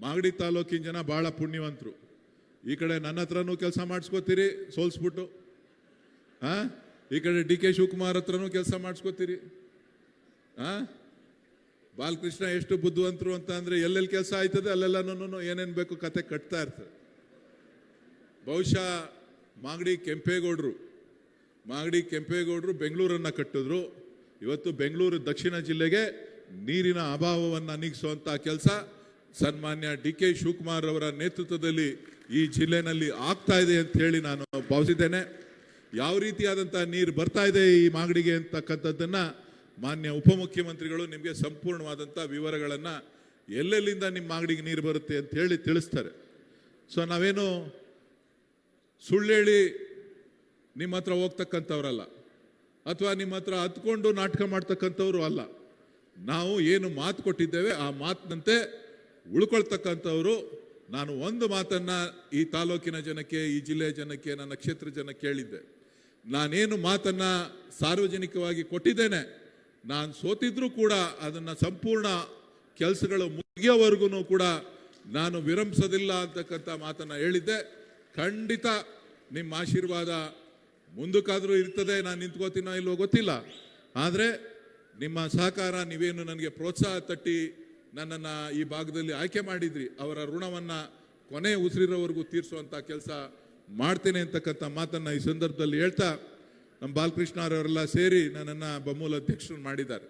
ಮಾಗಡಿ ತಾಲೂಕಿನ ಜನ ಭಾಳ ಪುಣ್ಯವಂತರು. ಈ ಕಡೆ ನನ್ನ ಹತ್ರನೂ ಕೆಲಸ ಮಾಡಿಸ್ಕೋತೀರಿ ಸೋಲ್ಸ್ಬಿಟ್ಟು, ಈ ಕಡೆ ಡಿ ಕೆ ಶಿವಕುಮಾರ್ ಹತ್ರನೂ ಕೆಲಸ ಮಾಡಿಸ್ಕೋತೀರಿ. ಬಾಲಕೃಷ್ಣ ಎಷ್ಟು ಬುದ್ಧಿವಂತರು ಅಂತ ಅಂದರೆ ಎಲ್ಲೆಲ್ಲಿ ಕೆಲಸ ಆಯ್ತದೆ ಅಲ್ಲೆಲ್ಲನೂ ಏನೇನು ಬೇಕು ಕತೆ ಕಟ್ತಾ ಇರ್ತದೆ. ಬಹುಶಃ ಮಾಗಡಿ ಕೆಂಪೇಗೌಡರು ಬೆಂಗಳೂರನ್ನು ಕಟ್ಟಿದ್ರು. ಇವತ್ತು ಬೆಂಗಳೂರು ದಕ್ಷಿಣ ಜಿಲ್ಲೆಗೆ ನೀರಿನ ಅಭಾವವನ್ನು ನೀಗಿಸುವಂಥ ಕೆಲಸ ಸನ್ಮಾನ್ಯ ಡಿ ಕೆ ಶಿವಕುಮಾರ್ ಅವರ ನೇತೃತ್ವದಲ್ಲಿ ಈ ಜಿಲ್ಲೆನಲ್ಲಿ ಆಗ್ತಾ ಇದೆ ಅಂತ ಹೇಳಿ ನಾನು ಭಾವಿಸಿದ್ದೇನೆ. ಯಾವ ರೀತಿಯಾದಂಥ ನೀರು ಬರ್ತಾ ಇದೆ ಈ ಮಾಗಡಿಗೆ ಅಂತಕ್ಕಂಥದ್ದನ್ನು ಮಾನ್ಯ ಉಪಮುಖ್ಯಮಂತ್ರಿಗಳು ನಿಮಗೆ ಸಂಪೂರ್ಣವಾದಂಥ ವಿವರಗಳನ್ನು ಎಲ್ಲೆಲ್ಲಿಂದ ನಿಮ್ಮ ಮಾಗಡಿಗೆ ನೀರು ಬರುತ್ತೆ ಅಂತ ಹೇಳಿ ತಿಳಿಸ್ತಾರೆ. ಸೊ ನಾವೇನು ಸುಳ್ಳು ಹೇಳಿ ನಿಮ್ಮ ಹತ್ರ ಹೋಗ್ತಕ್ಕಂಥವ್ರಲ್ಲ, ಅಥವಾ ನಿಮ್ಮ ಹತ್ರ ಹತ್ಕೊಂಡು ನಾಟಕ ಮಾಡ್ತಕ್ಕಂಥವ್ರು ಅಲ್ಲ. ನಾವು ಏನು ಮಾತು ಕೊಟ್ಟಿದ್ದೇವೆ ಆ ಮಾತಿನಂತೆ ಉಳ್ಕೊಳ್ತಕ್ಕಂಥವ್ರು. ನಾನು ಒಂದು ಮಾತನ್ನು ಈ ತಾಲೂಕಿನ ಜನಕ್ಕೆ, ಈ ಜಿಲ್ಲೆಯ ಜನಕ್ಕೆ, ನನ್ನ ಕ್ಷೇತ್ರ ಜನಕ್ಕೆ ಹೇಳಿದ್ದೆ. ನಾನೇನು ಮಾತನ್ನು ಸಾರ್ವಜನಿಕವಾಗಿ ಕೊಟ್ಟಿದ್ದೇನೆ, ನಾನು ಸೋತಿದ್ರೂ ಕೂಡ ಅದನ್ನು ಸಂಪೂರ್ಣ ಕೆಲಸಗಳು ಮುಗಿಯೋವರೆಗೂ ಕೂಡ ನಾನು ವಿರಮಿಸೋದಿಲ್ಲ ಅಂತಕ್ಕಂಥ ಮಾತನ್ನು ಹೇಳಿದ್ದೆ. ಖಂಡಿತ ನಿಮ್ಮ ಆಶೀರ್ವಾದ ಮುಂದಕ್ಕಾದರೂ ಇರ್ತದೆ. ನಾನು ನಿಂತ್ಕೋತೀನೋ ಇಲ್ವೋ ಗೊತ್ತಿಲ್ಲ, ಆದರೆ ನಿಮ್ಮ ಸಹಕಾರ, ನೀವೇನು ನನಗೆ ಪ್ರೋತ್ಸಾಹ ತಟ್ಟಿ ನನ್ನನ್ನು ಈ ಭಾಗದಲ್ಲಿ ಆಯ್ಕೆ ಮಾಡಿದ್ರಿ, ಅವರ ಋಣವನ್ನು ಕೊನೆ ಉಸಿರಿರೋವರೆಗೂ ತೀರಿಸುವಂಥ ಕೆಲಸ ಮಾಡ್ತೇನೆ ಅಂತಕ್ಕಂಥ ಮಾತನ್ನು ಈ ಸಂದರ್ಭದಲ್ಲಿ ಹೇಳ್ತಾ, ನಮ್ಮ ಬಾಲಕೃಷ್ಣ ಅವರೆಲ್ಲ ಸೇರಿ ನನ್ನನ್ನು ಬಮೂಲ್ ಅಧ್ಯಕ್ಷರು ಮಾಡಿದ್ದಾರೆ.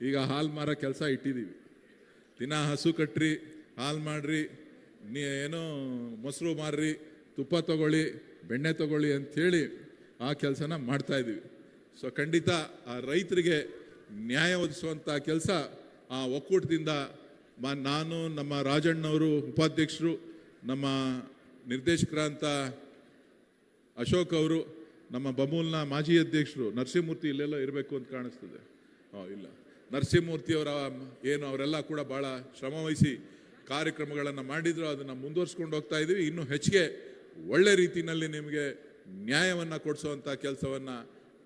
ಈಗ ಹಾಲು ಮಾರೋ ಕೆಲಸ ಇಟ್ಟಿದ್ದೀವಿ. ದಿನ ಹಸು ಕಟ್ಟ್ರಿ, ಹಾಲು ಮಾಡ್ರಿ, ಏನೋ ಮೊಸರು ಮಾರ್ರಿ, ತುಪ್ಪ ತಗೊಳ್ಳಿ, ಬೆಣ್ಣೆ ತಗೊಳ್ಳಿ ಅಂಥೇಳಿ ಆ ಕೆಲಸನ ಮಾಡ್ತಾಯಿದ್ದೀವಿ. ಸೊ ಖಂಡಿತ ಆ ರೈತರಿಗೆ ನ್ಯಾಯ ಒದಗಿಸುವಂಥ ಕೆಲಸ ಆ ಒಕ್ಕೂಟದಿಂದ ನಾನು, ನಮ್ಮ ರಾಜಣ್ಣವರು ಉಪಾಧ್ಯಕ್ಷರು, ನಮ್ಮ ನಿರ್ದೇಶಕರಂತ ಅಶೋಕ್ ಅವರು, ನಮ್ಮ ಬಮೂಲ್ನ ಮಾಜಿ ಅಧ್ಯಕ್ಷರು ನರಸಿಂಹಮೂರ್ತಿ ಇಲ್ಲೆಲ್ಲ ಇರಬೇಕು ಅಂತ ಕಾಣಿಸ್ತದೆ. ಇಲ್ಲ, ನರಸಿಂಹಮೂರ್ತಿಯವರ ಏನು ಅವರೆಲ್ಲ ಕೂಡ ಭಾಳ ಶ್ರಮವಹಿಸಿ ಕಾರ್ಯಕ್ರಮಗಳನ್ನು ಮಾಡಿದ್ರು. ಅದನ್ನು ಮುಂದುವರ್ಸ್ಕೊಂಡು ಹೋಗ್ತಾ ಇದ್ದೀವಿ. ಇನ್ನೂ ಹೆಚ್ಚಿಗೆ ಒಳ್ಳೆ ರೀತಿಯಲ್ಲಿ ನಿಮಗೆ ನ್ಯಾಯವನ್ನು ಕೊಡಿಸುವಂಥ ಕೆಲಸವನ್ನು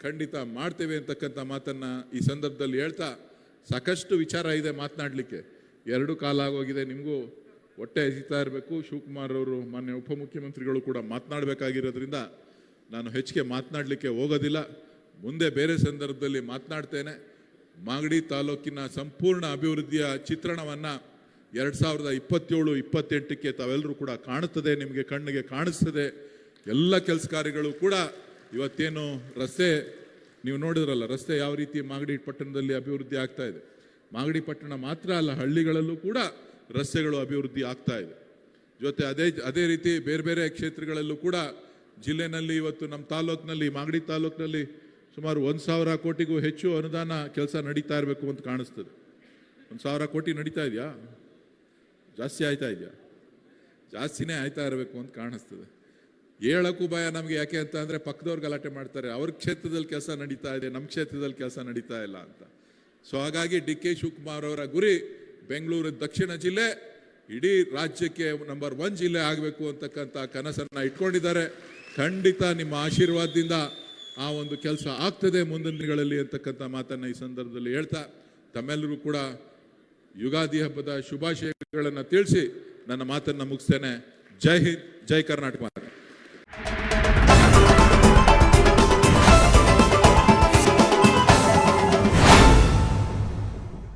ಖಂಡಿತ ಮಾಡ್ತೇವೆ ಅಂತಕ್ಕಂಥ ಮಾತನ್ನು ಈ ಸಂದರ್ಭದಲ್ಲಿ ಹೇಳ್ತಾ, ಸಾಕಷ್ಟು ವಿಚಾರ ಇದೆ ಮಾತನಾಡಲಿಕ್ಕೆ. 2 ಕಾಲ ಆಗೋಗಿದೆ, ನಿಮಗೂ ಹೊಟ್ಟೆ ಹಸಿತಾ ಇರಬೇಕು. ಶಿವಕುಮಾರ್ ಅವರು ಮಾನ್ಯ ಉಪಮುಖ್ಯಮಂತ್ರಿಗಳು ಕೂಡ ಮಾತನಾಡಬೇಕಾಗಿರೋದ್ರಿಂದ ನಾನು ಹೆಚ್ಚಿಗೆ ಮಾತನಾಡಲಿಕ್ಕೆ ಹೋಗೋದಿಲ್ಲ. ಮುಂದೆ ಬೇರೆ ಸಂದರ್ಭದಲ್ಲಿ ಮಾತನಾಡ್ತೇನೆ. ಮಾಗಡಿ ತಾಲೂಕಿನ ಸಂಪೂರ್ಣ ಅಭಿವೃದ್ಧಿಯ ಚಿತ್ರಣವನ್ನು 2027-28ಕ್ಕೆ ತಾವೆಲ್ಲರೂ ಕೂಡ ಕಾಣುತ್ತದೆ, ನಿಮಗೆ ಕಣ್ಣಿಗೆ ಕಾಣಿಸ್ತದೆ. ಎಲ್ಲ ಕೆಲಸ ಕಾರ್ಯಗಳು ಕೂಡ ಇವತ್ತೇನು ರಸ್ತೆ ನೀವು ನೋಡಿದ್ರಲ್ಲ, ರಸ್ತೆ ಯಾವ ರೀತಿ ಮಾಗಡಿ ಪಟ್ಟಣದಲ್ಲಿ ಅಭಿವೃದ್ಧಿ ಆಗ್ತಾ ಇದೆ. ಮಾಗಡಿ ಪಟ್ಟಣ ಮಾತ್ರ ಅಲ್ಲ, ಹಳ್ಳಿಗಳಲ್ಲೂ ಕೂಡ ರಸ್ತೆಗಳು ಅಭಿವೃದ್ಧಿ ಆಗ್ತಾ ಇದೆ. ಜೊತೆ ಅದೇ ರೀತಿ ಬೇರೆ ಬೇರೆ ಕ್ಷೇತ್ರಗಳಲ್ಲೂ ಕೂಡ ಜಿಲ್ಲೆನಲ್ಲಿ ಇವತ್ತು ನಮ್ಮ ತಾಲೂಕಿನಲ್ಲಿ, ಮಾಗಡಿ ತಾಲೂಕಿನಲ್ಲಿ ಸುಮಾರು 1,000 ಕೋಟಿಗೂ ಹೆಚ್ಚು ಅನುದಾನ ಕೆಲಸ ನಡೀತಾ ಇರಬೇಕು ಅಂತ ಕಾಣಿಸ್ತದೆ. 1,000 ಕೋಟಿ ನಡೀತಾ ಇದೆಯಾ? ಜಾಸ್ತಿ ಆಯ್ತಾ ಇದೆಯಾ? ಜಾಸ್ತಿನೇ ಆಯ್ತಾ ಇರಬೇಕು ಅಂತ ಕಾಣಿಸ್ತದೆ. ಹೇಳಕ್ಕೂ ಭಯ ನಮಗೆ. ಯಾಕೆ ಅಂತ ಅಂದರೆ ಪಕ್ಕದವ್ರು ಗಲಾಟೆ ಮಾಡ್ತಾರೆ, ಅವ್ರ ಕ್ಷೇತ್ರದಲ್ಲಿ ಕೆಲಸ ನಡೀತಾ ಇದೆ, ನಮ್ಮ ಕ್ಷೇತ್ರದಲ್ಲಿ ಕೆಲಸ ನಡೀತಾ ಇಲ್ಲ ಅಂತ. ಸೊ ಹಾಗಾಗಿ ಡಿ ಕೆ ಶಿವಕುಮಾರ್ ಅವರ ಗುರಿ ಬೆಂಗಳೂರು ದಕ್ಷಿಣ ಜಿಲ್ಲೆ ಇಡೀ ರಾಜ್ಯಕ್ಕೆ ನಂಬರ್ 1 ಜಿಲ್ಲೆ ಆಗಬೇಕು ಅಂತಕ್ಕಂಥ ಕನಸನ್ನು ಇಟ್ಕೊಂಡಿದ್ದಾರೆ. ಖಂಡಿತ ನಿಮ್ಮ ಆಶೀರ್ವಾದದಿಂದ ಆ ಒಂದು ಕೆಲಸ ಆಗ್ತದೆ ಮುಂದಿನ ದಿನಗಳಲ್ಲಿ ಅಂತಕ್ಕಂಥ ಮಾತನ್ನು ಈ ಸಂದರ್ಭದಲ್ಲಿ ಹೇಳ್ತಾ, ತಮ್ಮೆಲ್ಲರೂ ಕೂಡ ಯುಗಾದಿ ಹಬ್ಬದ ಶುಭಾಶಯಗಳನ್ನು ತಿಳಿಸಿ ನನ್ನ ಮಾತನ್ನು ಮುಗಿಸ್ತೇನೆ. ಜೈ ಹಿಂದ್, ಜೈ ಕರ್ನಾಟಕ.